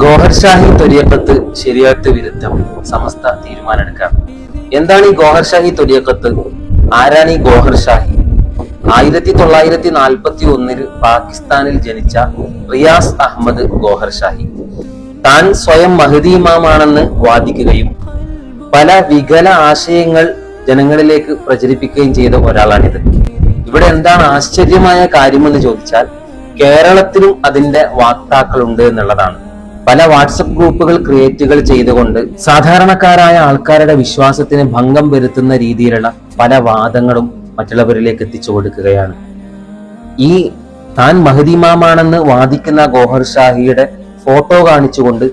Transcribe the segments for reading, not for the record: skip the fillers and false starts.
ഗോഹർഷാഹി ത്വരീഖത്ത് ശരിയത്ത് വിരുദ്ധം സമസ്ത തീരുമാനമെടുക്കാം. എന്താണ് ഈ ഗോഹർഷാഹി ത്വരീഖത്ത്? ആരാണ് ഈ ഗോഹർഷാഹി? 1941 പാകിസ്ഥാനിൽ ജനിച്ച റിയാസ് അഹമ്മദ് ഗോഹർഷാഹി താൻ സ്വയം മഹ്ദി ഇമാമാണെന്ന് വാദിക്കുകയും പല വികല ആശയങ്ങൾ ജനങ്ങളിലേക്ക് പ്രചരിപ്പിക്കുകയും ചെയ്ത ഒരാളാണിത്. ഇവിടെ എന്താണ് ആശ്ചര്യമായ കാര്യമെന്ന് ചോദിച്ചാൽ, കേരളത്തിലും അതിന്റെ വാക്താക്കളുണ്ട് എന്നുള്ളതാണ്. പല വാട്സപ്പ് ഗ്രൂപ്പുകൾ ക്രിയേറ്റുകൾ ചെയ്തുകൊണ്ട് സാധാരണക്കാരായ ആൾക്കാരുടെ വിശ്വാസത്തിന് ഭംഗം വരുത്തുന്ന രീതിയിലുള്ള പല വാദങ്ങളും മറ്റുള്ളവരിലേക്ക് എത്തിച്ചു കൊടുക്കുകയാണ്. ഈ താൻ മഹ്ദി ഇമാമാണെന്ന് വാദിക്കുന്ന ഗോഹർഷാഹിയുടെ ഫോട്ടോ കാണിച്ചുകൊണ്ട്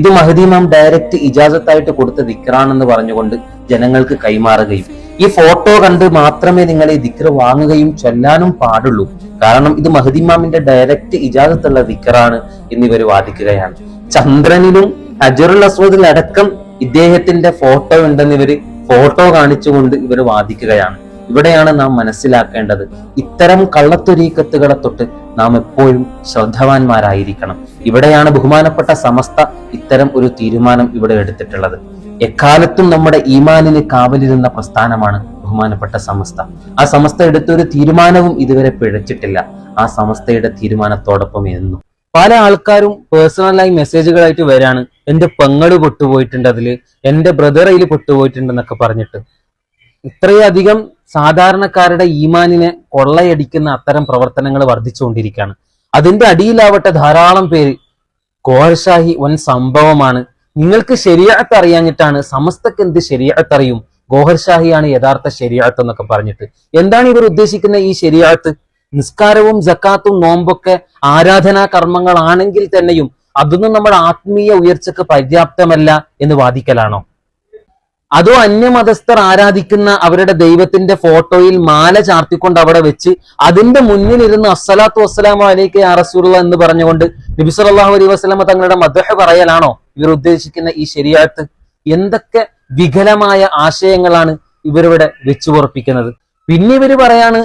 ഇത് മഹ്ദി ഇമാം ഡയറക്റ്റ് ഇജാസത്തായിട്ട് കൊടുത്ത ദിക്റാണെന്ന് പറഞ്ഞുകൊണ്ട് ജനങ്ങൾക്ക് കൈമാറുകയും ഈ ഫോട്ടോ കണ്ട് മാത്രമേ നിങ്ങൾ ഈ ദിക്ർ വാങ്ങുകയും ചൊല്ലാനും പാടുള്ളൂ, കാരണം ഇത് മഹ്ദി ഇമാമിന്റെ ഡയറക്റ്റ് ഇജാസത്തുള്ള ദിക്റാണ് എന്നിവർ വാദിക്കുകയാണ്. ചന്ദ്രനിലും ഹജറുൽ അസ്വദിൽ അടക്കം ഇദ്ദേഹത്തിന്റെ ഫോട്ടോ ഉണ്ടെന്ന് ഇവര് ഫോട്ടോ കാണിച്ചുകൊണ്ട് ഇവർ വാദിക്കുകയാണ്. ഇവിടെയാണ് നാം മനസ്സിലാക്കേണ്ടത്, ഇത്തരം കള്ളത്തൊരീക്കത്തുകളെ തൊട്ട് നാം എപ്പോഴും ശ്രദ്ധവാന്മാരായിരിക്കണം. ഇവിടെയാണ് ബഹുമാനപ്പെട്ട സമസ്ത ഇത്തരം ഒരു തീരുമാനം ഇവിടെ എടുത്തിട്ടുള്ളത്. എക്കാലത്തും നമ്മുടെ ഈമാനിന് കാവലിരുന്ന പ്രസ്ഥാനമാണ് ബഹുമാനപ്പെട്ട സമസ്ത. ആ സമസ്ത എടുത്തൊരു തീരുമാനവും ഇതുവരെ പിഴച്ചിട്ടില്ല. ആ സമസ്തയുടെ തീരുമാനത്തോടൊപ്പം എന്നും പല ആൾക്കാരും പേഴ്സണലായി മെസ്സേജുകളായിട്ട് വരാണ്, എന്റെ പെങ്ങള് പൊട്ടുപോയിട്ടുണ്ട്, അതില് എന്റെ ബ്രദർ അതിൽ പൊട്ടുപോയിട്ടുണ്ടെന്നൊക്കെ പറഞ്ഞിട്ട്. ഇത്രയധികം സാധാരണക്കാരുടെ ഈമാനിനെ കൊള്ളയടിക്കുന്ന അത്തരം പ്രവർത്തനങ്ങൾ വർദ്ധിച്ചുകൊണ്ടിരിക്കുകയാണ്. അതിന്റെ അടിയിലാവട്ടെ ധാരാളം പേര് ഗോഹർഷാഹി വൻ സംഭവമാണ്, നിങ്ങൾക്ക് ശരിയത്ത് അറിയാഞ്ഞിട്ടാണ്, സമസ്തക്ക് എന്ത് ശരിയത്ത് അറിയും, ഗോഹർഷാഹിയാണ് യഥാർത്ഥ ശരിയത്ത് എന്നൊക്കെ പറഞ്ഞിട്ട്. എന്താണ് ഇവർ ഉദ്ദേശിക്കുന്ന ഈ ശരിയത്ത്? നിസ്കാരവും സക്കാത്തും നോമ്പൊക്കെ ആരാധനാ കർമ്മങ്ങളാണെങ്കിൽ തന്നെയും അതൊന്നും നമ്മുടെ ആത്മീയ ഉയർച്ചക്ക് പര്യാപ്തമല്ല എന്ന് വാദിക്കലാണോ? അതോ അന്യമതസ്ഥർ ആരാധിക്കുന്ന അവരുടെ ദൈവത്തിന്റെ ഫോട്ടോയിൽ മാല ചാർത്തിക്കൊണ്ട് അവിടെ വെച്ച് അതിന്റെ മുന്നിലിരുന്ന് അസ്സലാത്തു വസ്സലാമു അലൈക യാ റസൂലുള്ളാഹ് എന്ന് പറഞ്ഞുകൊണ്ട് നബി സല്ലല്ലാഹു അലൈഹി വസല്ലമ തങ്ങളുടെ മദ്ഹ് പറയലാണോ ഇവർ ഉദ്ദേശിക്കുന്ന ഈ ശരീഅത്ത്? എന്തൊക്കെ വികലമായ ആശയങ്ങളാണ് ഇവരിവിടെ വെച്ചു ഉറപ്പിക്കുന്നത്. പിന്നെ ഇവര് പറയാണ്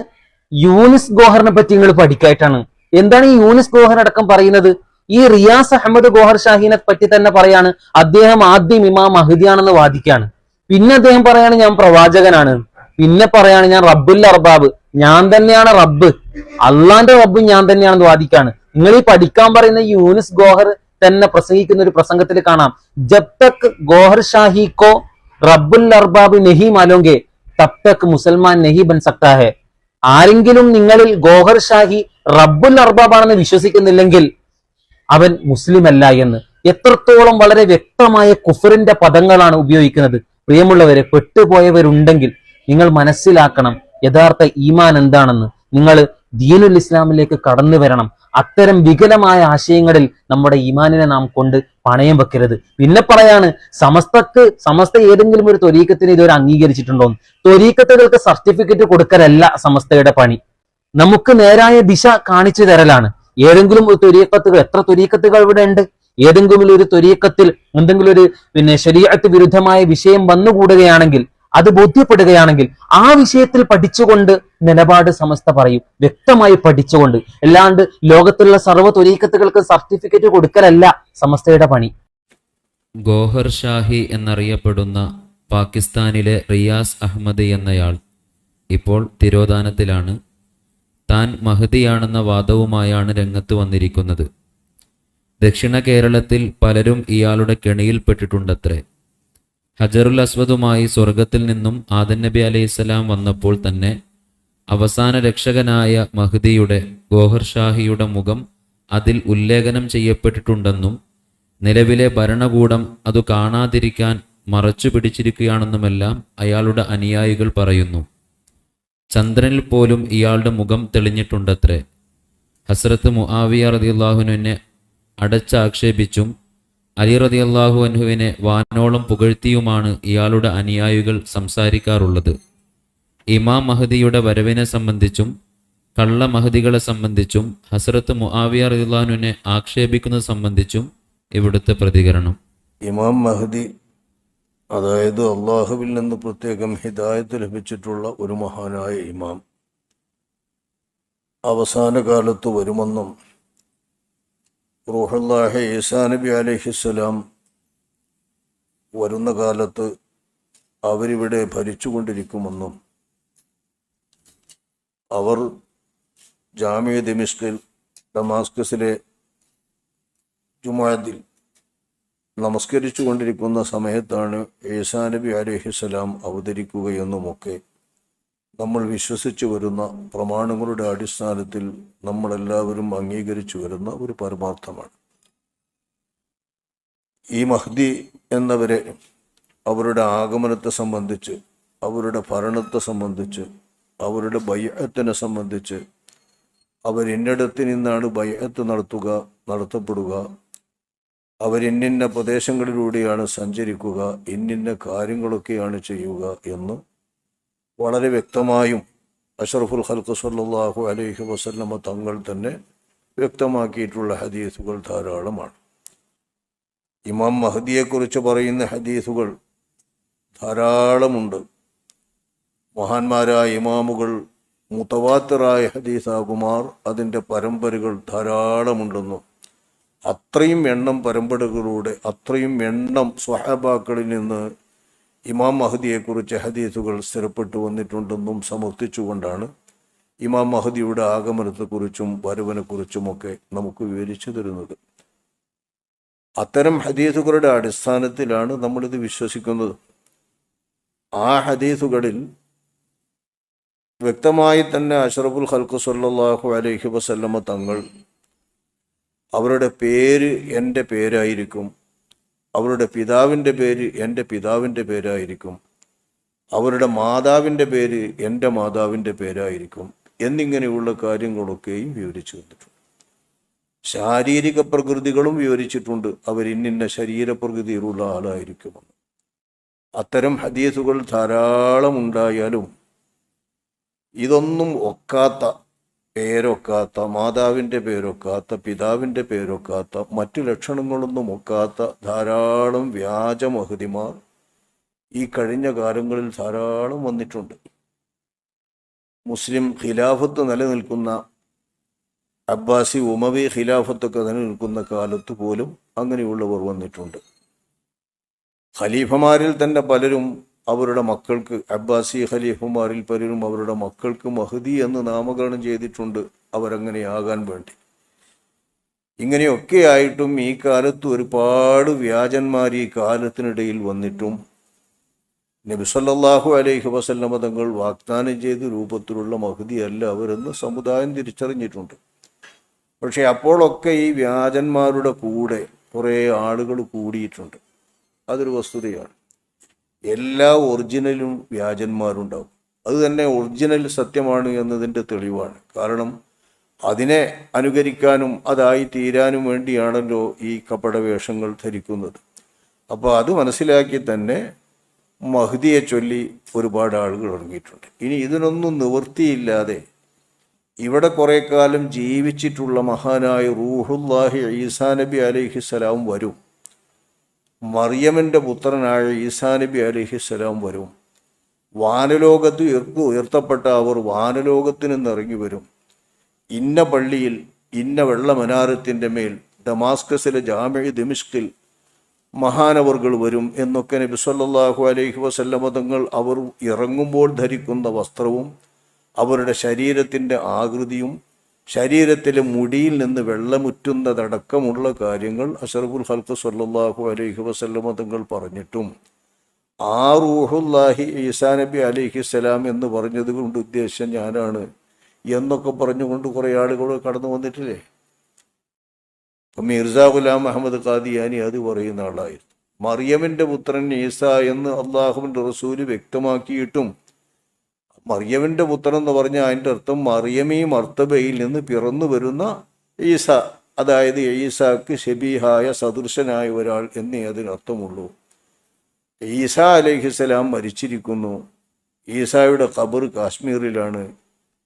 യൂനിസ് ഗോഹറിനെ പറ്റി നിങ്ങൾ പഠിക്കായിട്ടാണ്. എന്താണ് ഈ യൂനിസ് ഗോഹർ അടക്കം പറയുന്നത്? ഈ റിയാസ് അഹമ്മദ് ഗോഹർഷാഹിനെ പറ്റി തന്നെ പറയാണ് അദ്ദേഹം ആദ്യം ഇമാം മഹ്ദിയാണെന്ന് വാദിക്കുകയാണ്. പിന്നെ അദ്ദേഹം പറയാണ് ഞാൻ പ്രവാചകനാണ്. പിന്നെ പറയാണ് ഞാൻ റബ്ബുൽ അർബാബ്, ഞാൻ തന്നെയാണ് റബ്ബ്, അള്ളാന്റെ റബ്ബ് ഞാൻ തന്നെയാണെന്ന് വാദിക്കാണ്. നിങ്ങൾ ഈ പഠിക്കാൻ പറയുന്ന യൂനിസ് ഗോഹർ തന്നെ പ്രസംഗിക്കുന്ന ഒരു പ്രസംഗത്തിൽ കാണാം, ജബ് തക് ഗോഹർ ഷാഹിക്കോ റബ്ബുൽ അർബാബ് നെഹി മാലോങ്കെ തബ് തക് മുസൽമാൻ നെഹി ബൻ സക്താ ഹെ. ആരെങ്കിലും നിങ്ങളിൽ ഗോഹർ ഷാഹി റബ്ബുൽ അർബാബാണെന്ന് വിശ്വസിക്കുന്നില്ലെങ്കിൽ അവൻ മുസ്ലിം അല്ല എന്ന്. എത്രത്തോളം വളരെ വ്യക്തമായ കുഫറിന്റെ പദങ്ങളാണ് ഉപയോഗിക്കുന്നത്. പ്രിയമുള്ളവരെ, പെട്ടുപോയവരുണ്ടെങ്കിൽ നിങ്ങൾ മനസ്സിലാക്കണം യഥാർത്ഥ ഈമാൻ എന്താണെന്ന്. നിങ്ങൾ ദീനുൽ ഇസ്ലാമിലേക്ക് കടന്നു വരണം. അത്തരം വികലമായ ആശയങ്ങളിൽ നമ്മുടെ ഈമാനിനെ നാം കൊണ്ട് പണയം വെക്കരുത്. പിന്നെ പറയാണ് സമസ്ത ഏതെങ്കിലും ഒരു ത്വരീഖത്തിന് ഇതുവരെ അംഗീകരിച്ചിട്ടുണ്ടോ? ത്വരീഖത്തുകൾക്ക് സർട്ടിഫിക്കറ്റ് കൊടുക്കലല്ല സമസ്തയുടെ പണി, നമുക്ക് നേരായ ദിശ കാണിച്ചു തരലാണ്. ഏതെങ്കിലും ഒരു ത്വരീഖത്തുകൾ, എത്ര ത്വരീഖത്തുകൾ ഇവിടെ ഉണ്ട്, ഏതെങ്കിലും ഒരു ത്വരീഖത്തിൽ എന്തെങ്കിലും ഒരു ശരീഅത്ത് വിരുദ്ധമായ വിഷയം വന്നുകൂടുകയാണെങ്കിൽ, അത് ബോധ്യപ്പെടുകയാണെങ്കിൽ ആ വിഷയത്തിൽ പഠിച്ചുകൊണ്ട് നിലപാട് സമസ്ത പറയും, വ്യക്തമായി പഠിച്ചുകൊണ്ട്. അല്ലാണ്ട് ലോകത്തുള്ള സർവ്വ ത്വരീഖത്തുകൾക്ക് സർട്ടിഫിക്കറ്റ് കൊടുക്കലല്ല സമസ്തയുടെ പണി. ഗോഹർ ഷാഹി എന്നറിയപ്പെടുന്ന പാകിസ്ഥാനിലെ റിയാസ് അഹമ്മദ് എന്നയാൾ ഇപ്പോൾ തിരോധാനത്തിലാണ്. താൻ മഹ്ദിയാണെന്ന വാദവുമായാണ് രംഗത്ത് വന്നിരിക്കുന്നത്. ദക്ഷിണ കേരളത്തിൽ പലരും ഇയാളുടെ കെണിയിൽപ്പെട്ടിട്ടുണ്ടത്രേ. ഹജറുൽ അസ്വദുമായി സ്വർഗത്തിൽ നിന്നും ആദം നബി അലൈഹിസ്സലാം വന്നപ്പോൾ തന്നെ അവസാന രക്ഷകനായ മഹ്ദിയുടെ ഗോഹർ ഷാഹിയുടെ മുഖം അതിൽ ഉല്ലേഖനം ചെയ്യപ്പെട്ടിട്ടുണ്ടെന്നും നിലവിലെ ഭരണകൂടം അത് കാണാതിരിക്കാൻ മറച്ചു പിടിച്ചിരിക്കുകയാണെന്നുമെല്ലാം അയാളുടെ അനുയായികൾ പറയുന്നു. ചന്ദ്രനിൽ പോലും ഇയാളുടെ മുഖം തെളിഞ്ഞിട്ടുണ്ടത്രേ. ഹസ്രത്ത് മുആവിയ റളിയല്ലാഹുവിനെ അടച്ചാക്ഷേപിച്ചും അലി റളിയല്ലാഹു അൻഹുവിനെ വാനോളം പുകഴ്ത്തിയുമാണ് ഇയാളുടെ അനുയായികൾ സംസാരിക്കാറുള്ളത്. ഇമാം മഹ്ദിയുടെ വരവിനെ സംബന്ധിച്ചും കള്ള മഹ്ദികളെ സംബന്ധിച്ചും ഹസ്രത്ത് മുആവിയ റളിയല്ലാഹുവിനെ ആക്ഷേപിക്കുന്നത് സംബന്ധിച്ചും ഇവിടുത്തെ പ്രതികരണം. ഇമാം മഹ്ദി, അതായത് അള്ളാഹുവിൽ നിന്ന് പ്രത്യേകം ഹിദായത്ത് ലഭിച്ചിട്ടുള്ള ഒരു മഹാനായ ഇമാം, അവസാന കാലത്ത് വരുമെന്നും റൂഹുല്ലാഹി ഈസാ നബി അലൈഹിസ്സലാം വരുന്ന കാലത്ത് അവരിവിടെ ഭരിച്ചുകൊണ്ടിരിക്കുമെന്നും അവർ ജാമിഅ ദിമിഷ്കിൽ ഡമാസ്കസിലെ ജുമുഅത്തിൽ നമസ്കരിച്ചു കൊണ്ടിരിക്കുന്ന സമയത്താണ് ഈസാ നബി അലൈഹിസ്സലാം അവതരിക്കുകയെന്നുമൊക്കെ നമ്മൾ വിശ്വസിച്ചു വരുന്ന പ്രമാണങ്ങളുടെ അടിസ്ഥാനത്തിൽ നമ്മളെല്ലാവരും അംഗീകരിച്ചു വരുന്ന ഒരു പരമാർത്ഥമാണ്. ഈ മഹ്ദി എന്നവരെ അവരുടെ ആഗമനത്തെ സംബന്ധിച്ച്, അവരുടെ ഭരണത്തെ സംബന്ധിച്ച്, അവരുടെ ബൈഅത്തിനെ സംബന്ധിച്ച്, അവരിന്നിടത്ത് നിന്നാണ് ബൈഅത്ത് നടത്തപ്പെടുക, അവരിന്നിന്ന പ്രദേശങ്ങളിലൂടെയാണ് സഞ്ചരിക്കുക, ഇന്നിന്ന കാര്യങ്ങളൊക്കെയാണ് ചെയ്യുക എന്ന് വളരെ വ്യക്തമായും അഷ്റഫുൽ ഖൽഖ് സ്വല്ലല്ലാഹു അലൈഹി വസല്ലമ തങ്ങൾ തന്നെ വ്യക്തമാക്കിയിട്ടുള്ള ഹദീസുകൾ ധാരാളമാണ്. ഇമാം മഹ്ദിയെക്കുറിച്ച് പറയുന്ന ഹദീസുകൾ ധാരാളമുണ്ട്. മഹാന്മാരായ ഇമാമുകൾ മുതവാത്തിറായ ഹദീസാകുമാർ അതിൻ്റെ പരമ്പരകൾ ധാരാളമുണ്ടെന്നും അത്രയും എണ്ണം പരമ്പരകളിലൂടെ അത്രയും എണ്ണം സ്വഹാബാക്കളിൽ നിന്ന് ഇമാം മഹ്ദിയെക്കുറിച്ച് ഹദീസുകൾ സ്ഥിരപ്പെട്ടു വന്നിട്ടുണ്ടെന്നും സമർത്ഥിച്ചുകൊണ്ടാണ് ഇമാം മഹ്ദിയുടെ ആഗമനത്തെക്കുറിച്ചും വരവിനെക്കുറിച്ചുമൊക്കെ നമുക്ക് വിവരിച്ചു തരുന്നത്. അത്തരം ഹദീസുകളുടെ അടിസ്ഥാനത്തിലാണ് നമ്മളിത് വിശ്വസിക്കുന്നത്. ആ ഹദീസുകളിൽ വ്യക്തമായി തന്നെ അഷ്റഫുൽ ഖൽഖ് സ്വല്ലല്ലാഹു അലൈഹി വസല്ലമ തങ്ങൾ അവരുടെ പേര് എൻ്റെ പേരായിരിക്കും, അവരുടെ പിതാവിൻ്റെ പേര് എൻ്റെ പിതാവിൻ്റെ പേരായിരിക്കും, അവരുടെ മാതാവിൻ്റെ പേര് എൻ്റെ മാതാവിൻ്റെ പേരായിരിക്കും എന്നിങ്ങനെയുള്ള കാര്യങ്ങളൊക്കെയും വിവരിച്ചു തന്നിട്ടുണ്ട്. ശാരീരിക പ്രകൃതികളും വിവരിച്ചിട്ടുണ്ട്. അവരിന്നിന്ന ശരീരപ്രകൃതിയിലുള്ള ആളായിരിക്കുമെന്ന്. അത്തരം ഹദീസുകൾ ധാരാളം ഉണ്ടായാലും ഇതൊന്നും ഒക്കാത്ത, പേരൊക്കാത്ത, മാതാവിൻ്റെ പേരൊക്കാത്ത, പിതാവിൻ്റെ പേരൊക്കാത്ത, മറ്റു ലക്ഷണങ്ങളൊന്നും ഒക്കാത്ത ധാരാളം വ്യാജ മഹ്ദിമാർ ഈ കഴിഞ്ഞ കാലങ്ങളിൽ ധാരാളം വന്നിട്ടുണ്ട്. മുസ്ലിം ഖിലാഫത്ത് നിലനിൽക്കുന്ന, അബ്ബാസി ഉമവി ഖിലാഫത്തൊക്കെ നിലനിൽക്കുന്ന കാലത്ത് പോലും അങ്ങനെയുള്ളവർ വന്നിട്ടുണ്ട്. ഖലീഫമാരിൽ തന്നെ പലരും അവരുടെ മക്കൾക്ക്, അബ്ബാസി ഖലീഫമാരിൽ പലരും അവരുടെ മക്കൾക്ക് മഹ്ദി എന്ന് നാമകരണം ചെയ്തിട്ടുണ്ട്, അവരങ്ങനെയാകാൻ വേണ്ടി. ഇങ്ങനെയൊക്കെ ആയിട്ടും ഈ കാലത്ത് ഒരുപാട് വ്യാജന്മാർ ഈ കാലത്തിനിടയിൽ വന്നിട്ടും നബി സല്ലല്ലാഹു അലൈഹി വസല്ലമ തങ്ങൾ വാഗ്ദാനം ചെയ്ത രൂപത്തിലുള്ള മഹ്ദി അല്ല അവരെന്ന് സമുദായം തിരിച്ചറിഞ്ഞിട്ടുണ്ട്. പക്ഷെ അപ്പോഴൊക്കെ ഈ വ്യാജന്മാരുടെ കൂടെ കുറേ ആളുകൾ കൂടിയിട്ടുണ്ട്. അതൊരു വസ്തുതയാണ്. എല്ലാ ഒറിജിനലും വ്യാജന്മാരുണ്ടാവും. അത് തന്നെ ഒറിജിനൽ സത്യമാണ് എന്നതിൻ്റെ തെളിവാണ്. കാരണം അതിനെ അനുകരിക്കാനും അതായി തീരാനും വേണ്ടിയാണല്ലോ ഈ കപടവേഷങ്ങൾ ധരിക്കുന്നത്. അപ്പോൾ അത് മനസ്സിലാക്കി തന്നെ മഹ്ദിയെ ചൊല്ലി ഒരുപാട് ആളുകൾ ഇറങ്ങിയിട്ടുണ്ട്. ഇനി ഇതിനൊന്നും നിവൃത്തിയില്ലാതെ ഇവിടെ കുറേ കാലം ജീവിച്ചിട്ടുള്ള മഹാനായ റൂഹുല്ലാഹി ഈസാ നബി അലൈഹിസ്സലാം വരും. മറിയമിൻ്റെ പുത്രനായ ഈസാ നബി അലൈഹിസ്സലാം വരും. വാനലോകത്ത് ഉയർത്തപ്പെട്ട അവർ വാനലോകത്ത് നിന്ന് ഇറങ്ങി വരും. ഇന്ന പള്ളിയിൽ ഇന്ന വെള്ളമനാരത്തിൻ്റെ മേൽ ദമാസ്കസിലെ ജാമിഅ ദിമിഷ്കിൽ മഹാനവർകൾ വരും എന്നൊക്കെ നബി സല്ലല്ലാഹു അലൈഹി വസല്ലമ തങ്ങൾ അവർ ഇറങ്ങുമ്പോൾ ധരിക്കുന്ന വസ്ത്രവും അവരുടെ ശരീരത്തിൻ്റെ ആകൃതിയും ശരീരത്തിലെ മുടിയിൽ നിന്ന് വെള്ളമുറ്റുന്നതടക്കമുള്ള കാര്യങ്ങൾ അഷ്റഫുൽ ഖൽഖ് സ്വല്ലല്ലാഹു അലൈഹി വസല്ലമ തങ്ങൾ പറഞ്ഞിട്ടും ആ റൂഹുല്ലാഹി ഈസാ നബി അലൈഹിസ്സലാം എന്ന് പറഞ്ഞത് കൊണ്ട് ഉദ്ദേശം ഞാനാണ് എന്നൊക്കെ പറഞ്ഞുകൊണ്ട് കുറേ ആളുകൾ കടന്നു വന്നിട്ടില്ലേ. അപ്പം മിർസ ഗുലാം അഹമ്മദ് ഖാദിയാനി അത് പറയുന്ന ആളായിരുന്നു. മറിയമിൻ്റെ പുത്രൻ ഈസ എന്ന് അള്ളാഹുവിൻ്റെ റസൂല് വ്യക്തമാക്കിയിട്ടും മറിയമിൻ്റെ പുത്രൻ എന്ന് പറഞ്ഞാൽ അതിൻ്റെ അർത്ഥം മറിയമീ മർത്തബയിൽ നിന്ന് പിറന്നു വരുന്ന ഈസ, അതായത് ഈസാക്ക് ഷബീഹായ സദൃശനായ ഒരാൾ എന്നേ അതിനർത്ഥമുള്ളൂ. ഈസാ അലൈഹിസ്സലാം മരിച്ചിരിക്കുന്നു. ഈസായുടെ ഖബർ കാശ്മീരിലാണ്.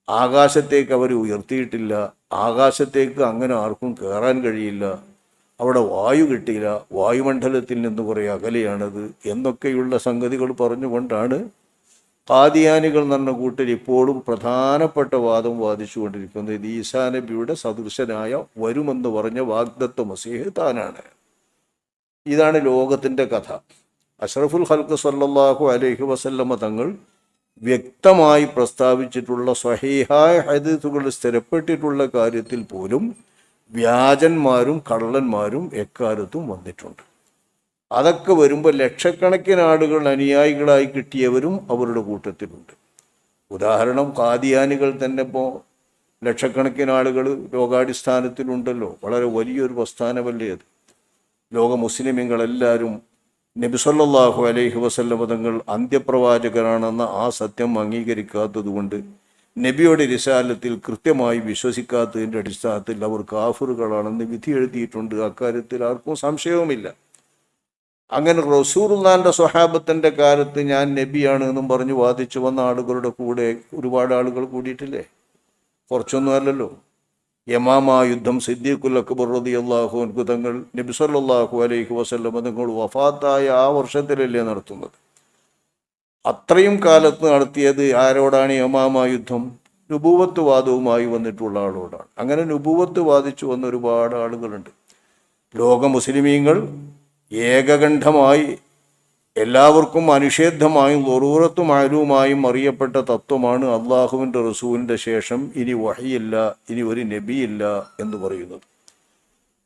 ആകാശത്തേക്ക് അവർ ഉയർത്തിയിട്ടില്ല. ആകാശത്തേക്ക് അങ്ങനെ ആർക്കും കയറാൻ കഴിയില്ല. അവിടെ വായു കിട്ടിയില്ല. വായുമണ്ഡലത്തിൽ നിന്ന് കുറേ അകലെയാണത് എന്നൊക്കെയുള്ള സംഗതികൾ പറഞ്ഞുകൊണ്ടാണ് ഖാദിയാനികൾ എന്ന് പറഞ്ഞ കൂട്ടർ ഇപ്പോഴും പ്രധാനപ്പെട്ട വാദം വാദിച്ചുകൊണ്ടിരിക്കുന്നത് ഇത് ഈസാ നബിയുടെ സദൃശനായ വരുമെന്ന് പറഞ്ഞ വാഗ്ദത്ത മസീഹ് താനാണ്. ഇതാണ് ലോകത്തിൻ്റെ കഥ. അഷ്റഫുൽ ഖൽഖ് സല്ലല്ലാഹു അലൈഹി വസല്ലമ തങ്ങൾ വ്യക്തമായി പ്രസ്താവിച്ചിട്ടുള്ള സ്വഹീഹായ ഹദീസുകൾ സ്ഥിരപ്പെട്ടിട്ടുള്ള കാര്യത്തിൽ പോലും വ്യാജന്മാരും കള്ളന്മാരും എക്കാലത്തും വന്നിട്ടുണ്ട്. അതൊക്കെ വരുമ്പോൾ ലക്ഷക്കണക്കിന് ആളുകൾ അനുയായികളായി കിട്ടിയവരും അവരുടെ കൂട്ടത്തിലുണ്ട്. ഉദാഹരണം ഖാദിയാനികൾ തന്നെ ഇപ്പോൾ ലക്ഷക്കണക്കിന് ആളുകൾ ലോകാടിസ്ഥാനത്തിലുണ്ടല്ലോ. വളരെ വലിയൊരു പ്രസ്ഥാനമല്ലേ അത്. ലോക മുസ്ലിമീങ്ങളെല്ലാവരും നബി സല്ലല്ലാഹു അലൈഹി വസല്ലമ തങ്ങൾ അന്ത്യപ്രവാചകനാണെന്ന ആ സത്യം അംഗീകരിക്കാത്തതുകൊണ്ട് നബിയുടെ റിസാലത്തിൽ കൃത്യമായി വിശ്വസിക്കാത്തതിൻ്റെ അടിസ്ഥാനത്തിൽ അവർ കാഫിറുകളാണെന്ന് വിധി എഴുതിയിട്ടുണ്ട്. അക്കാര്യത്തിൽ ആർക്കും സംശയവുമില്ല. അങ്ങനെ റസൂലുള്ളാഹിന്റെ സ്വഹാബത്തിൻ്റെ കാലത്ത് ഞാൻ നബിയാണ് എന്നും പറഞ്ഞ് വാദിച്ചു വന്ന ആളുകളുടെ കൂടെ ഒരുപാട് ആളുകൾ കൂടിയിട്ടില്ലേ? കുറച്ചൊന്നും അല്ലല്ലോ. യമാമ യുദ്ധം സിദ്ദീഖുൽ അക്ബർ റളിയല്ലാഹു അൻഹു തങ്ങൾ നബി സല്ലല്ലാഹു അലൈഹി വസല്ലം തങ്ങൾ വഫാത്തായ ആ വർഷത്തിലല്ലേ നടത്തുന്നത്. അത്രയും കാലത്ത് നടത്തിയത് ആരോടാണ് യമാമ യുദ്ധം? നുബുവത്ത് വാദവുമായി വന്നിട്ടുള്ള ആളോടാണ്. അങ്ങനെ നുബുവത്ത് വാദിച്ചു വന്ന ഒരുപാട് ആളുകളുണ്ട്. ലോക മുസ്ലിമീങ്ങൾ ഏകകണ്ഠമായി എല്ലാവർക്കും അനിഷേധമായും ളറൂറത്തും മാലൂമായും അറിയപ്പെട്ട തത്വമാണ് അള്ളാഹുവിൻ്റെ റസൂലിൻ്റെ ശേഷം ഇനി വഹിയില്ല, ഇനി ഒരു നബിയില്ല എന്ന് പറയുന്നത്.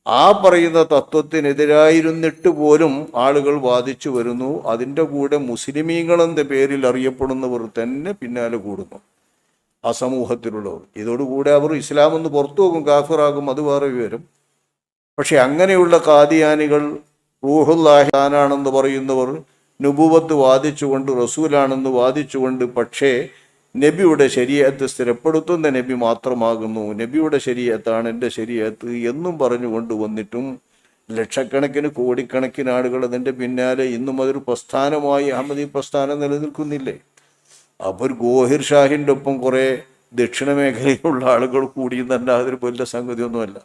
ആ പറയുന്ന തത്വത്തിനെതിരായിരുന്നിട്ട് പോലും ആളുകൾ വാദിച്ചു വരുന്നു. അതിൻ്റെ കൂടെ മുസ്ലിമീങ്ങളെന്ന പേരിൽ അറിയപ്പെടുന്നവർ തന്നെ പിന്നാലെ കൂടുന്നു, ആ സമൂഹത്തിലുള്ളവർ. ഇതോടുകൂടെ അവർ ഇസ്ലാമെന്ന് പുറത്തു പോകും, കാഫിറാകും, അത് വേറെ വിവരം. പക്ഷെ അങ്ങനെയുള്ള ഖാദിയാനികൾ റൂഹുല്ലാഹി താനാണെന്ന് പറയുന്നവർ നുബുവത്ത് വാദിച്ചുകൊണ്ട് റസൂലാണെന്ന് വാദിച്ചുകൊണ്ട് പക്ഷേ നബിയുടെ ശരീഅത്ത് സ്ഥിരപ്പെടുത്തുന്ന നബി മാത്രമാകുന്നു, നബിയുടെ ശരീഅത്താണ് എൻ്റെ ശരീഅത്ത് എന്നും പറഞ്ഞുകൊണ്ട് വന്നിട്ടും ലക്ഷക്കണക്കിന് കോടിക്കണക്കിന് ആളുകൾ അതിൻ്റെ പിന്നാലെ ഇന്നും അതൊരു പ്രസ്ഥാനമായി അഹമ്മദി പ്രസ്ഥാനം നിലനിൽക്കുന്നില്ലേ? അപ്പോൾ ഗോഹിർ ഷാഹിൻ്റെ ഒപ്പം കുറേ ദക്ഷിണ മേഖലയിലുള്ള ആളുകൾ കൂടിയെന്നല്ല, അതൊരു വലിയ സംഗതിയൊന്നുമല്ല.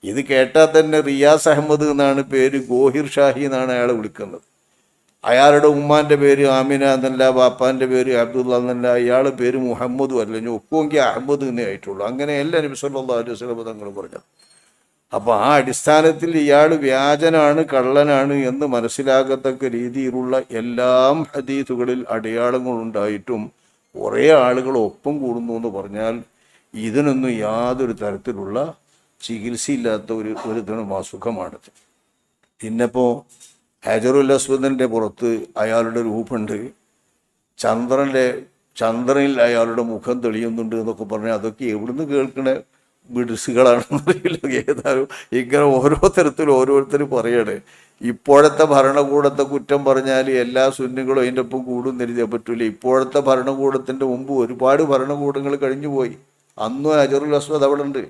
ഇത് കേട്ടാൽ തന്നെ റിയാസ് അഹമ്മദ് എന്നാണ് പേര്, ഗോഹിർ ഷാഹി എന്നാണ് അയാളെ വിളിക്കുന്നത്. അയാളുടെ ഉമ്മാൻ്റെ പേര് ആമിന എന്നല്ല, ബാപ്പാൻ്റെ പേര് അബ്ദുള്ള എന്നല്ല, അയാളുടെ പേര് മുഹമ്മദും അല്ല, ഞാൻ ഒക്കുമെങ്കിൽ അഹമ്മദ് എന്നേ ആയിട്ടുള്ളൂ. അങ്ങനെയല്ല നബി സല്ലല്ലാഹു അലൈഹി വസല്ലം തങ്ങൾ പറഞ്ഞത്. അപ്പോൾ ആ അടിസ്ഥാനത്തിൽ ഇയാൾ വ്യാജനാണ്, കള്ളനാണ് എന്ന് മനസ്സിലാകത്തക്ക രീതിയിലുള്ള എല്ലാം ഹദീസുകളിൽ അടയാളങ്ങളുണ്ടായിട്ടും കുറേ ആളുകൾ ഒപ്പം കൂടുന്നു എന്ന് പറഞ്ഞാൽ ഇതിനൊന്നും യാതൊരു തരത്തിലുള്ള ചികിത്സയില്ലാത്ത ഒരു അസുഖമാണിത്. പിന്നിപ്പോൾ ഹജറുൽ അസ്വദിൻ്റെ പുറത്ത് അയാളുടെ രൂപമുണ്ട്, ചന്ദ്രനിൽ അയാളുടെ മുഖം തെളിയുന്നുണ്ട് എന്നൊക്കെ പറഞ്ഞാൽ അതൊക്കെ എവിടുന്ന് കേൾക്കണ ബിഡ്സുകളാണെന്നറിയില്ല. ഏതായാലും ഇങ്ങനെ ഓരോ തരത്തിലും ഓരോരുത്തരും പറയണേ. ഇപ്പോഴത്തെ ഭരണകൂടത്തെ കുറ്റം പറഞ്ഞാൽ എല്ലാ സുന്നികളും അതിൻ്റെ ഒപ്പം കൂടും തിരിച്ചാൽ പറ്റൂല. ഇപ്പോഴത്തെ ഭരണകൂടത്തിൻ്റെ മുമ്പ് ഒരുപാട് ഭരണകൂടങ്ങൾ കഴിഞ്ഞുപോയി. അന്നും ഹജറുൽ അസ്വദ് അവിടെ ഉണ്ട്.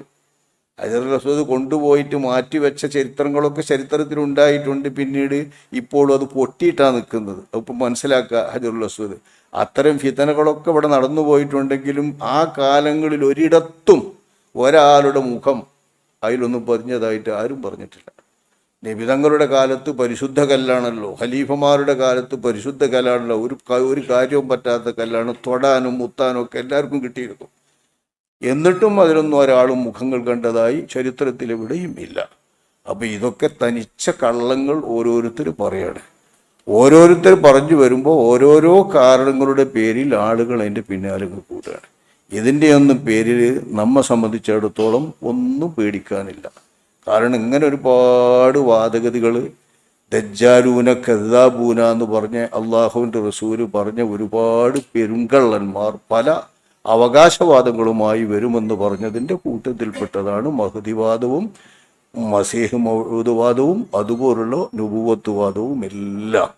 ഹജറുൽ അസ്വദ് കൊണ്ടുപോയിട്ട് മാറ്റിവെച്ച ചരിത്രങ്ങളൊക്കെ ചരിത്രത്തിലുണ്ടായിട്ടുണ്ട്. പിന്നീട് ഇപ്പോഴും അത് പൊട്ടിയിട്ടാണ് നിൽക്കുന്നത്. അപ്പം മനസ്സിലാക്കുക, ഹജറുൽ അസ്വദ് അത്തരം ഫിതനകളൊക്കെ ഇവിടെ നടന്നു പോയിട്ടുണ്ടെങ്കിലും ആ കാലങ്ങളിൽ ഒരിടത്തും ഒരാളുടെ മുഖം അതിലൊന്നും പറഞ്ഞതായിട്ട് ആരും പറഞ്ഞിട്ടില്ല. നബിതങ്ങളുടെ കാലത്ത് പരിശുദ്ധ കല്ലാണല്ലോ, ഖലീഫമാരുടെ കാലത്ത് പരിശുദ്ധ കല്ലാണല്ലോ, ഒരു കാര്യവും പറ്റാത്ത കല്ലാണ്. തൊടാനും മുത്താനും ഒക്കെ എല്ലാവർക്കും കിട്ടിയിരുന്നു. എന്നിട്ടും അതിലൊന്നും ഒരാളും മുഖങ്ങൾ കണ്ടതായി ചരിത്രത്തിലെവിടെയും ഇല്ല. അപ്പം ഇതൊക്കെ തനിച്ച കള്ളങ്ങൾ ഓരോരുത്തർ പറയാണ്. ഓരോരുത്തർ പറഞ്ഞു വരുമ്പോൾ ഓരോരോ കാരണങ്ങളുടെ പേരിൽ ആളുകൾ അതിൻ്റെ പിന്നാലെ കൂടുകയാണ്. ഇതിൻ്റെയൊന്നും പേരിൽ നമ്മെ സംബന്ധിച്ചിടത്തോളം ഒന്നും പേടിക്കാനില്ല. കാരണം ഇങ്ങനെ ഒരുപാട് വാദഗതികൾ, ദജ്ജാലൂന കദ്ദാബൂന എന്ന് പറഞ്ഞ അള്ളാഹുവിൻ്റെ റസൂല് പറഞ്ഞ ഒരുപാട് പെരുങ്കള്ളന്മാർ പല അവകാശവാദങ്ങളുമായി വരുമെന്ന് പറഞ്ഞതിൻ്റെ കൂട്ടത്തിൽപ്പെട്ടതാണ് മഹ്ദിവാദവും മസീഹ് മൗഊദ് വാദവും അതുപോലുള്ള നുബുവത്ത് വാദവും എല്ലാം.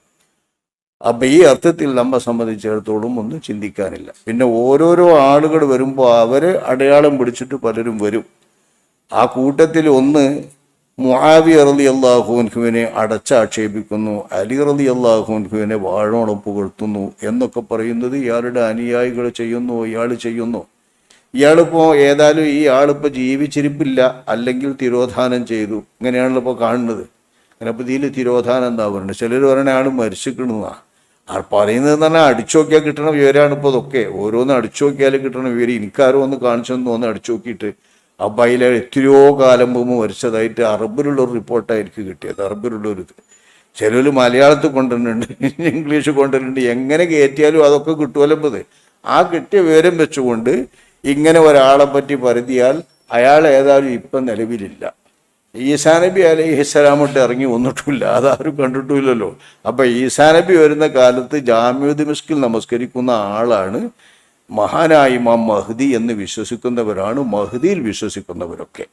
അപ്പം ഈ അർത്ഥത്തിൽ നമ്മെ സംബന്ധിച്ചിടത്തോളം ഒന്നും ചിന്തിക്കാനില്ല. പിന്നെ ഓരോരോ ആളുകൾ വരുമ്പോൾ അവരെ അടയാളം പിടിച്ചിട്ട് പലരും വരും. ആ കൂട്ടത്തിൽ ഒന്ന് മുആവിയ റളിയല്ലാഹു അൻഹുവിനെ അടച്ചാക്ഷേപിക്കുന്നു, അലി റളിയല്ലാഹു അൻഹുവിനെ വാഴോളം പുകഴ്ത്തുന്നു എന്നൊക്കെ പറയുന്നത് ഇയാളുടെ അനുയായികൾ ചെയ്യുന്നു, ഇയാൾ ചെയ്യുന്നു. ഇയാളിപ്പോൾ ഏതായാലും ഈ ആളിപ്പോൾ ജീവിച്ചിരിപ്പില്ല, അല്ലെങ്കിൽ തിരോധാനം ചെയ്തു, ഇങ്ങനെയാണല്ലോ ഇപ്പോൾ കാണുന്നത്. അങ്ങനെ ഇപ്പോൾ ഇതിൽ തിരോധാനം എന്താ പറയുന്നത്? ചിലർ പറയണ ആൾ മരിച്ചിക്കണമെന്നാണ്. പറയുന്നതെന്ന് പറഞ്ഞാൽ അടിച്ചു നോക്കിയാൽ കിട്ടുന്ന വിവരമാണ് ഇപ്പോൾ ഇതൊക്കെ. ഓരോന്ന് അടിച്ചു നോക്കിയാൽ കിട്ടുന്ന വിവരം. എനിക്കാരോ ഒന്ന് കാണിച്ചെന്ന് തോന്നുന്നു അടിച്ചു നോക്കിയിട്ട്. അപ്പം അതിൽ എത്രയോ കാലം മുമ്പ് മരിച്ചതായിട്ട് അറബിലുള്ളൊരു റിപ്പോർട്ടായിരിക്കും കിട്ടിയത്. അറബിലുള്ളൊരു ചിലർ മലയാളത്തിൽ കൊണ്ടുവരുന്നുണ്ട്, ഇംഗ്ലീഷ് കൊണ്ടുവരുന്നുണ്ട്. എങ്ങനെ കയറ്റിയാലും അതൊക്കെ കിട്ടുമല്ലോ ഇപ്പോൾ. ആ കിട്ടിയ വിവരം വെച്ചുകൊണ്ട് ഇങ്ങനെ ഒരാളെ പറ്റി പരതിയാൽ അയാൾ ഏതായാലും ഇപ്പം നിലവിലില്ല. ഈസാ നബി അലൈഹിസ്സലാമോട്ട് ഇറങ്ങി വന്നിട്ടില്ല, അതാരും കണ്ടിട്ടില്ലല്ലോ. അപ്പം ഈസാ നബി വരുന്ന കാലത്ത് ജാമിഉ ദിമസ്കിൽ നമസ്കരിക്കുന്ന ആളാണ് മഹാനായ ഇമാം മഹ്ദി എന്ന് വിശ്വസിക്കുന്നവരാണ് മഹ്ദിയിൽ വിശ്വസിക്കുന്നവരൊക്കെ.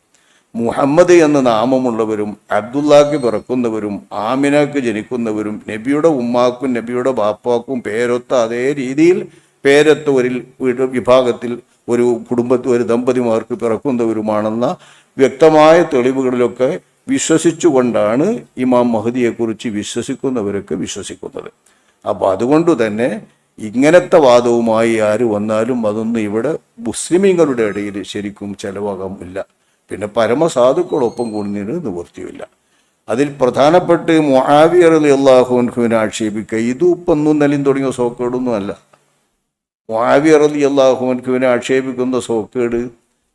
മുഹമ്മദ് എന്ന നാമമുള്ളവരും അബ്ദുല്ലാക്ക് പിറക്കുന്നവരും ആമിനക്ക് ജനിക്കുന്നവരും നബിയുടെ ഉമ്മാക്കും നബിയുടെ ബാപ്പാക്കും പേരൊത്ത അതേ രീതിയിൽ പേരൊത്ത ഒരു വിഭാഗത്തിൽ ഒരു കുടുംബത്തിൽ ഒരു ദമ്പതിമാർക്ക് പിറക്കുന്നവരുമാണെന്ന വ്യക്തമായ തെളിവുകളിലൊക്കെ വിശ്വസിച്ചുകൊണ്ടാണ് ഇമാം മഹ്ദിയെക്കുറിച്ച് വിശ്വസിക്കുന്നവരൊക്കെ വിശ്വസിക്കുന്നത്. അപ്പോൾ അതുകൊണ്ട് തന്നെ ഇങ്ങനത്തെ വാദവുമായി ആര് വന്നാലും അതൊന്നും ഇവിടെ മുസ്ലിമീങ്ങളുടെ ഇടയിൽ ശരിക്കും ചെലവാകാമില്ല. പിന്നെ പരമസാധുക്കളൊപ്പം കൂടുന്നതിന് നിവൃത്തിയില്ല. അതിൽ പ്രധാനപ്പെട്ട് മുആവിയ റളിയല്ലാഹു അൻഹുവിനെ ആക്ഷേപിക്കുക ഇത് ഉപ്പൊന്നും നെല്ലും തുടങ്ങിയ സോക്കേടൊന്നും അല്ല. മുആവിയ റളിയല്ലാഹു അൻഹുവിനെ ആക്ഷേപിക്കുന്ന സോക്കേട്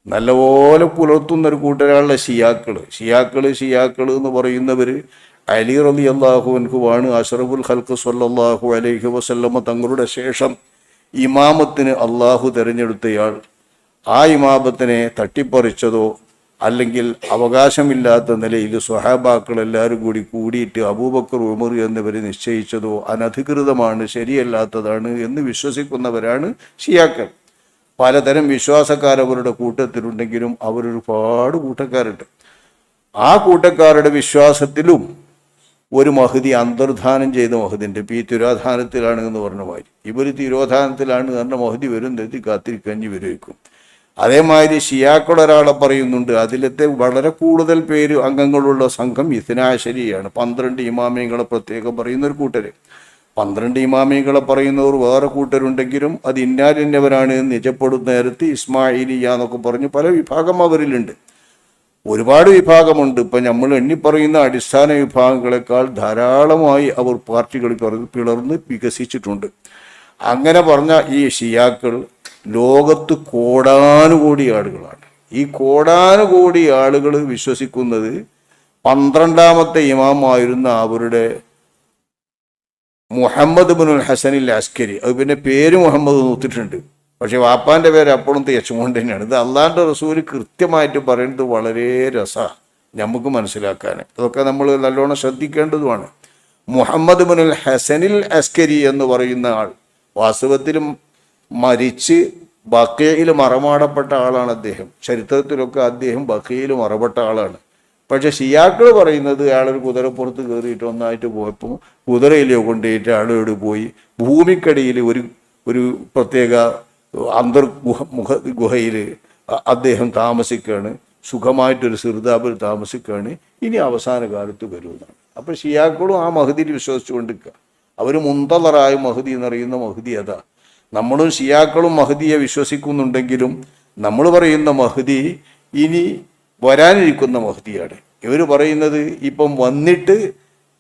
നല്ലപോലെ പുലർത്തുന്നൊരു കൂട്ടരാളുടെ ഷിയാക്കള് എന്ന് പറയുന്നവർ അലി റളിയല്ലാഹു അൻഹുവാണ് അഷ്റഫുൽ ഖൽഖ് സ്വല്ലല്ലാഹു അലൈഹി വസല്ലമ തങ്ങളുടെ ശേഷം ഇമാമത്തിന് അള്ളാഹു തിരഞ്ഞെടുത്തയാൾ. ആ ഇമാമത്തിനെ തട്ടിപ്പറിച്ചതോ അല്ലെങ്കിൽ അവകാശമില്ലാത്ത നിലയിൽ സ്വഹാബാക്കൾ എല്ലാവരും കൂടിയിട്ട് അബൂബക്കർ ഉമർ എന്നിവരെ നിശ്ചയിച്ചതോ അനധികൃതമാണ്, ശരിയല്ലാത്തതാണ് എന്ന് വിശ്വസിക്കുന്നവരാണ് ഷിയാക്കൾ. പലതരം വിശ്വാസക്കാരവരുടെ കൂട്ടത്തിലുണ്ടെങ്കിലും അവരൊരുപാട് കൂട്ടക്കാരുണ്ട്. ആ കൂട്ടക്കാരുടെ വിശ്വാസത്തിലും ഒരു മഹ്ദി അന്തർധാനം ചെയ്ത മഹ്ദിൻ്റെ ഈ തിരോധാനത്തിലാണ് എന്ന് പറഞ്ഞ മാതിരി ഇവർ തിരോധാനത്തിലാണ് കാരണം മഹ്ദി വരും തെറ്റി കാത്തിരിക്കഞ്ഞ് വിരോധിക്കും. അതേമാതിരി ഷിയാക്കൾ ഒരാളെ പറയുന്നുണ്ട്, അതിലത്തെ വളരെ കൂടുതൽ പേര് അംഗങ്ങളുള്ള സംഘം ഇസ്നാശരിയാണ്. 12 ഇമാമിയങ്ങളെ പ്രത്യേകം പറയുന്ന ഒരു കൂട്ടർ. 12 ഇമാമിയങ്ങളെ പറയുന്നവർ വേറെ കൂട്ടരുണ്ടെങ്കിലും അത് ഇന്നാലിന്നവരാണ് എന്ന് നിജപ്പെടുന്ന നേരത്ത് ഇസ്മായിലിയ എന്നൊക്കെ പറഞ്ഞ് പല വിഭാഗം അവരിലുണ്ട്. ഒരുപാട് വിഭാഗമുണ്ട്. ഇപ്പം നമ്മൾ എണ്ണിപ്പറയുന്ന അടിസ്ഥാന വിഭാഗങ്ങളെക്കാൾ ധാരാളമായി അവർ പാർട്ടികൾ പിളർന്ന് വികസിച്ചിട്ടുണ്ട്. അങ്ങനെ പറഞ്ഞ ഈ ഷിയാക്കൾ ലോകത്ത് കോടാനുകോടി ആളുകളാണ്. ഈ കോടാനുകോടി ആളുകൾ വിശ്വസിക്കുന്നത് 12ാമത്തെ ഇമാമായിരുന്ന അവരുടെ മുഹമ്മദ് ബിനുൽ ഹസനിൽ അസ്കരി. അത് പിന്നെ പേര് മുഹമ്മദ് നോത്തിട്ടുണ്ട്, പക്ഷെ വാപ്പാൻ്റെ പേര് അപ്പോഴും തേച്ചുകൊണ്ട് തന്നെയാണ്. ഇത് അള്ളാഹിൻ്റെ റസൂല് കൃത്യമായിട്ട് പറയുന്നത് വളരെ രസമാണ് നമുക്ക് മനസ്സിലാക്കാൻ. അതൊക്കെ നമ്മൾ നല്ലോണം ശ്രദ്ധിക്കേണ്ടതുമാണ്. മുഹമ്മദ് ബിനുൽ ഹസനിൽ അസ്കരി എന്ന് പറയുന്ന ആൾ വാസ്തവത്തിലും മരിച്ച് ബഖീയിൽ മറമാടപ്പെട്ട ആളാണ് അദ്ദേഹം. ചരിത്രത്തിലൊക്കെ അദ്ദേഹം ബഖീയിൽ മറപ്പെട്ട ആളാണ്. പക്ഷെ ഷിയാക്കൾ പറയുന്നത് അയാളൊരു കുതിരപ്പുറത്ത് കയറിയിട്ട് ഒന്നായിട്ട് പോയപ്പോൾ കുതിരയിലോ കൊണ്ടുപോയിട്ട് ആളോട് പോയി ഭൂമിക്കടിയിൽ ഒരു പ്രത്യേക ഗുഹയിൽ അദ്ദേഹം താമസിക്കുകയാണ്, സുഖമായിട്ടൊരു സിർദാബിൽ താമസിക്കുകയാണ്, ഇനി അവസാന കാലത്ത് വരുമെന്നാണ്. അപ്പോൾ ഷിയാക്കളും ആ മഹ്ദിയിൽ വിശ്വസിച്ചുകൊണ്ടിരിക്കുക. അവർ മുന്തളറായ മഹ്ദി എന്നറിയുന്ന മഹ്ദി അതാ. നമ്മളും ഷിയാക്കളും മഹ്ദിയെ വിശ്വസിക്കുന്നുണ്ടെങ്കിലും നമ്മൾ പറയുന്ന മഹ്ദി ഇനി വരാനിരിക്കുന്ന മഹ്ദിയാണ്. ഇവർ പറയുന്നത് ഇപ്പം വന്നിട്ട്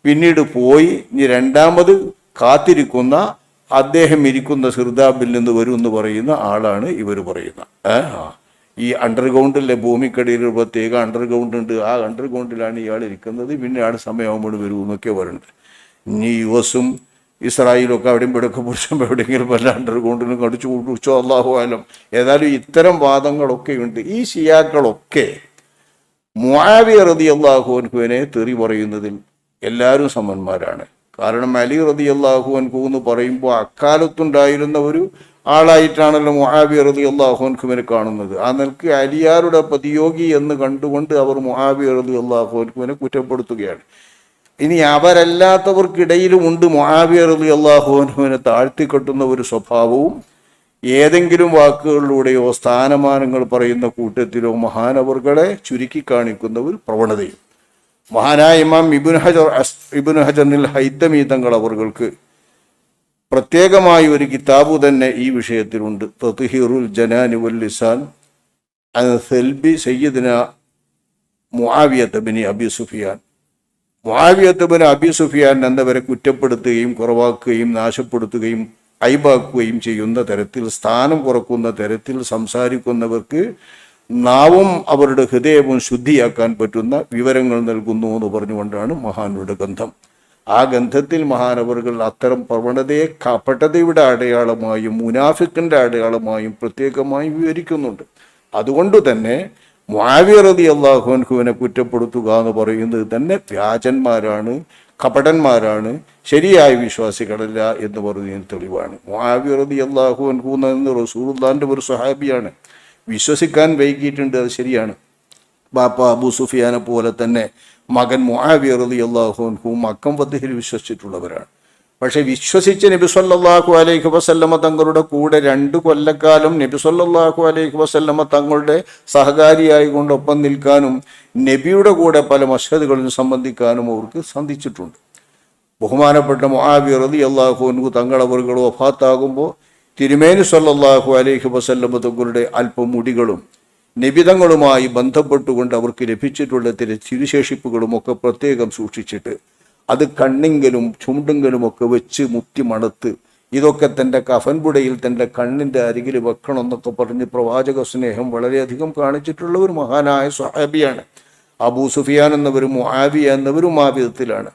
പിന്നീട് പോയി ഇനി രണ്ടാമത് കാത്തിരിക്കുന്ന അദ്ദേഹം ഇരിക്കുന്ന സിർദാബിൽ നിന്ന് വരും എന്ന് പറയുന്ന ആളാണ് ഇവർ പറയുന്ന. ഈ അണ്ടർഗ്രൗണ്ടിലെ ഭൂമിക്കടിയിൽ ഒരു പ്രത്യേക അണ്ടർഗ്രൗണ്ട് ഉണ്ട്, ആ അണ്ടർഗ്രൗണ്ടിലാണ് ഇയാൾ ഇരിക്കുന്നത്, പിന്നെ ആൾ സമയമാകുമ്പോൾ വരും എന്നൊക്കെ പറയുന്നുണ്ട്. ഇനി യുഎസും ഇസ്രായേലൊക്കെ അവിടെയും ഇവിടെയൊക്കെ പിടിച്ചുമ്പോൾ എവിടെയെങ്കിലും വല്ല അണ്ടർഗ്രൗണ്ടിനും കടിച്ചു കുടിച്ചോ അല്ലാഹു ആലം. ഏതായാലും ഇത്തരം വാദങ്ങളൊക്കെ ഉണ്ട്. ഈ ഷിയാക്കളൊക്കെ മുആവിയ റളിയല്ലാഹു അൻഹുവിനെ തെറി പറയുന്നതിൽ എല്ലാവരും സമന്മാരാണ്. കാരണം അലി റളിയല്ലാഹു അൻഹു എന്ന് പറയുമ്പോൾ അക്കാലത്തുണ്ടായിരുന്ന ഒരു ആളായിട്ടാണല്ലോ മുആവിയ റളിയല്ലാഹു അൻഹുവിനെ കാണുന്നത്. ആ നിലക്ക് അലിയാരുടെ പ്രതിയോഗി എന്ന് കണ്ടുകൊണ്ട് അവർ മുആവിയ റളിയല്ലാഹു അൻഹുവിനെ കുറ്റപ്പെടുത്തുകയാണ്. ഇനി അവരല്ലാത്തവർക്കിടയിലും ഉണ്ട് മുആവിയ റളിയല്ലാഹു അൻഹുവിനെ താഴ്ത്തിക്കെട്ടുന്ന ഒരു സ്വഭാവവും ഏതെങ്കിലും വാക്കുകളിലൂടെയോ സ്ഥാനമാനങ്ങൾ പറയുന്ന കൂട്ടത്തിലോ മഹാനവറുകളെ ചുരുക്കി കാണിക്കുന്ന ഒരു പ്രവണതയും. മഹാനായ ഇമാം ഇബ്നു ഹജറിൽ ഹൈതമി തങ്ങൾ അവർക്ക് പ്രത്യേകമായി ഒരു കിതാബ് തന്നെ ഈ വിഷയത്തിലുണ്ട്. തത്ഹീറുൽ ജനാനി വൽ ലിസാൻ അൻ സൽബി സയ്യിദ്ന മുആവിയ ഇബ്നു അബി സുഫിയാൻ. മുആവിയത്ത് ഇബ്നു അബി സുഫിയാൻ എന്നവരെ കുറ്റപ്പെടുത്തുകയും കുറവാക്കുകയും നാശപ്പെടുത്തുകയും ഐബാക്കുകയും ചെയ്യുന്ന തരത്തിൽ, സ്ഥാനം കുറക്കുന്ന തരത്തിൽ സംസാരിക്കുന്നവർക്ക് നാവും അവരുടെ ഹൃദയവും ശുദ്ധിയാക്കാൻ പറ്റുന്ന വിവരങ്ങൾ നൽകുന്നു എന്ന് പറഞ്ഞുകൊണ്ടാണ് മഹാനുടെ ഗന്ധം. ആ ഗന്ധത്തിൽ മഹാനവറുകൾ അത്തരം പ്രവണതയെ കപടതയുടെ അടയാളമായും മുനാഫിക്കിന്റെ അടയാളമായും പ്രത്യേകമായും വിവരിക്കുന്നുണ്ട്. അതുകൊണ്ട് തന്നെ മുആവിയ റളിയല്ലാഹു അൻഹുവിനെ കുറ്റപ്പെടുത്തുക എന്ന് പറയുന്നത് തന്നെ വ്യാജന്മാരാണ്, കപടന്മാരാണ്, ശരിയായ വിശ്വാസികളല്ല എന്ന് പറയുന്നതിന് തെളിവാണ്. മുആവിയ റളിയല്ലാഹു അൻഹു എന്ന റസൂലുള്ളാഹിന്റെ ഒരു സ്വഹാബിയാണ്. വിശ്വസിക്കാൻ വൈകിയിട്ടുണ്ട്, അത് ശരിയാണ്. ബാപ്പ അബൂ സുഫിയാനെ പോലെ തന്നെ മകൻ മുആവിയ റളിയല്ലാഹു അൻഹു മക്കം ഫത്ഹിൽ വിശ്വസിച്ചിട്ടുള്ളവരാണ്. പക്ഷെ വിശ്വസിച്ച് നബി സല്ലല്ലാഹു അലൈഹി വസല്ലമ തങ്ങളുടെ കൂടെ 2 കൊല്ലക്കാലം നബി സല്ലല്ലാഹു അലൈഹി വസല്ലമ തങ്ങളുടെ സഹകാരിയായി കൊണ്ടൊപ്പം നിൽക്കാനും നബിയുടെ കൂടെ പല മശ്ഹദുകളിലും സംബന്ധിക്കാനും അവർക്ക് സാധിച്ചിട്ടുണ്ട്. ബഹുമാനപ്പെട്ട മുആവിയ റളിയല്ലാഹു അൻഹു തങ്ങളവറുകൾ വഫാത്താകുമ്പോൾ തിരുമേനി സല്ലല്ലാഹു അലൈഹി വസല്ലമ തങ്ങളുടെ അല്പം മുടികളും നിബിതങ്ങളുമായി ബന്ധപ്പെട്ടുകൊണ്ട് അവർക്ക് ലഭിച്ചിട്ടുള്ള തിരുശേഷിപ്പുകളും ഒക്കെ പ്രത്യേകം സൂക്ഷിച്ചിട്ട് അത് കണ്ണിങ്കലും ചുണ്ടുങ്കലും ഒക്കെ വെച്ച് മുത്തി മണത്ത് ഇതൊക്കെ തൻ്റെ കഫൻപുടയിൽ തൻ്റെ കണ്ണിൻ്റെ അരികിൽ വെക്കണം എന്നൊക്കെ പറഞ്ഞ് പ്രവാചക സ്നേഹം വളരെയധികം കാണിച്ചിട്ടുള്ള ഒരു മഹാനായ സ്വഹാബിയാണ്. അബൂ സുഫിയാൻ എന്നവരും മുആവിയ എന്നവരും ആ വിധത്തിലാണ്.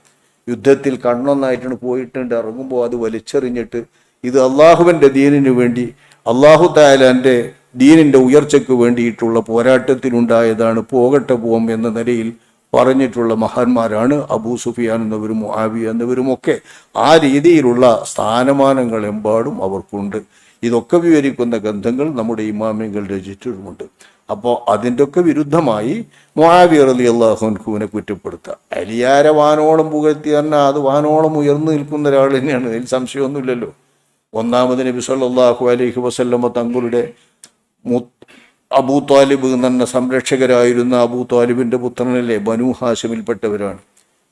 യുദ്ധത്തിൽ കണ്ണൊന്നായിട്ടാണ് പോയിട്ടുണ്ട്, ഇറങ്ങുമ്പോൾ അത് വലിച്ചെറിഞ്ഞിട്ട് ഇത് അള്ളാഹുവിൻ്റെ ദീനിനു വേണ്ടി, അള്ളാഹു തആലാന്റെ ദീനിൻ്റെ ഉയർച്ചയ്ക്ക് വേണ്ടിയിട്ടുള്ള പോരാട്ടത്തിനുണ്ടായതാണ്, പോകട്ടെ പോം എന്ന നിലയിൽ പറഞ്ഞിട്ടുള്ള മഹാന്മാരാണ് അബൂ സുഫിയാൻ എന്നവരും മുആവിയ എന്നവരുമൊക്കെ. ആ രീതിയിലുള്ള സ്ഥാനമാനങ്ങൾ എമ്പാടും അവർക്കുണ്ട്. ഇതൊക്കെ വിവരിക്കുന്ന ഗ്രന്ഥങ്ങൾ നമ്മുടെ ഇമാമികൾ രചിച്ചിട്ടുമുണ്ട്. അപ്പോൾ അതിൻ്റെ ഒക്കെ വിരുദ്ധമായി മുആവിയ റളിയല്ലാഹു അൻഹുവിനെ കുറ്റപ്പെടുത്തുക, അലിയാരെ വാനോളം പുകഴ്ത്തി പറഞ്ഞാൽ അത് വാനോളം ഉയർന്നു നിൽക്കുന്ന ഒരാൾ തന്നെയാണ്, അതിൽ സംശയമൊന്നുമില്ലല്ലോ. ഒന്നാമത് നബി സല്ലല്ലാഹു അലൈഹി വസല്ലമ തങ്ങളുടെ അബൂ ത്വാലിബ് എന്ന സംരക്ഷകരായിരുന്ന അബൂ ത്വാലിബിൻ്റെ പുത്രനല്ലേ, ബനൂ ഹാഷിമിൽപ്പെട്ടവരാണ്,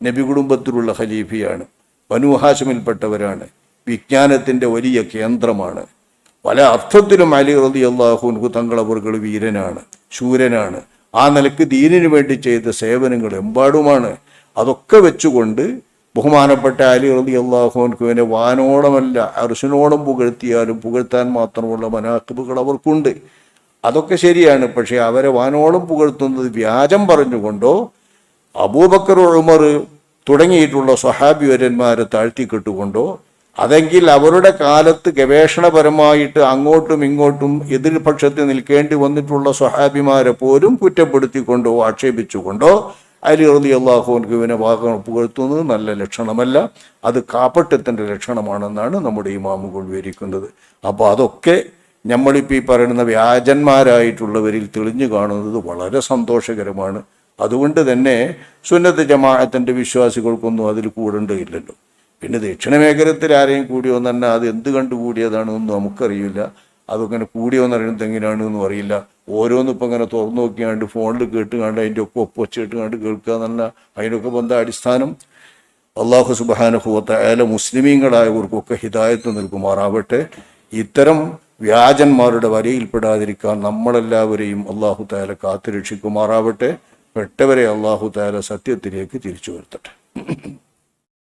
നബി കുടുംബത്തിലുള്ള ഖലീഫയാണ്, ബനൂ ഹാഷിമിൽപ്പെട്ടവരാണ്, വിജ്ഞാനത്തിൻ്റെ വലിയ കേന്ദ്രമാണ്. പല അർത്ഥത്തിലും അലി റളിയല്ലാഹു അൻഹു തങ്ങളവറുകൾ വീരനാണ്, ശൂരനാണ്. ആ നിലക്ക് ദീനിനു വേണ്ടി ചെയ്ത സേവനങ്ങൾ എമ്പാടുമാണ്. അതൊക്കെ വെച്ചുകൊണ്ട് ബഹുമാനപ്പെട്ട അലി റളിയല്ലാഹു അൻഹുവിനെ വാനോളമല്ല അർശിനോളം പുകഴ്ത്തിയാലും പുകഴ്ത്താൻ മാത്രമുള്ള മനാഖിബുകൾ അവർക്കുണ്ട്. അതൊക്കെ ശരിയാണ്. പക്ഷെ അവരെ വാനോളം പുകഴ്ത്തുന്നത് വ്യാജം പറഞ്ഞുകൊണ്ടോ അബൂബക്കർ, ഉമർ തുടങ്ങിയിട്ടുള്ള സ്വഹാബിവര്യന്മാരെ താഴ്ത്തിക്കെട്ടുകൊണ്ടോ, അതെങ്കിൽ അവരുടെ കാലത്ത് ഗവേഷണപരമായിട്ട് അങ്ങോട്ടും ഇങ്ങോട്ടും എതിർപക്ഷത്ത് നിൽക്കേണ്ടി വന്നിട്ടുള്ള സ്വഹാബിമാരെ പോലും കുറ്റപ്പെടുത്തിക്കൊണ്ടോ ആക്ഷേപിച്ചുകൊണ്ടോ അലി റളിയല്ലാഹു അൻഹുവിനെ പുകഴ്ത്തുന്നത് നല്ല ലക്ഷണമല്ല. അത് കാപട്യത്തിൻ്റെ ലക്ഷണമാണെന്നാണ് നമ്മുടെ ഇമാമുകൾ വിവരിക്കുന്നത്. അപ്പോൾ അതൊക്കെ നമ്മളിപ്പോൾ ഈ പറയുന്ന വ്യാജന്മാരായിട്ടുള്ളവരിൽ തെളിഞ്ഞു കാണുന്നത് വളരെ സന്തോഷകരമാണ്. അതുകൊണ്ട് തന്നെ സുന്നത്ത് ജമാഅത്തിൻ്റെ വിശ്വാസികൾക്കൊന്നും അതിൽ കൂടേണ്ടതില്ലല്ലോ. പിന്നെ ദക്ഷിണ മേഖലത്തിൽ ആരെയും കൂടിയോന്ന് തന്നെ അത് എന്ത് കണ്ടു കൂടിയതാണെന്നൊന്നും നമുക്കറിയില്ല. അതങ്ങനെ കൂടിയോന്ന് അറിയുന്നത് എങ്ങനെയാണെന്നും അറിയില്ല. ഓരോന്നും ഇപ്പം ഇങ്ങനെ തുറന്നു നോക്കിയാണ്ട് ഫോണിൽ കേട്ടുകാണ്ട് അതിൻ്റെ ഒക്കെ ഒപ്പൊച്ചിട്ട് കണ്ട് കേൾക്കുക എന്നല്ല, അതിനൊക്കെ ബന്ധ അടിസ്ഥാനം. അള്ളാഹു സുബ്ഹാനഹു വ തആല മുസ്ലിമീങ്ങളായവർക്കൊക്കെ ഹിദായത്ത് നൽകുമാറാവട്ടെ. ഇത്തരം വ്യാജന്മാരുടെ വരയിൽപ്പെടാതിരിക്കാൻ നമ്മളെല്ലാവരെയും അള്ളാഹു തആല കാത്തുരക്ഷിക്കുമാറാവട്ടെ. പെട്ടവരെ അള്ളാഹു തആല സത്യത്തിലേക്ക് തിരിച്ചു വരുത്തട്ടെ.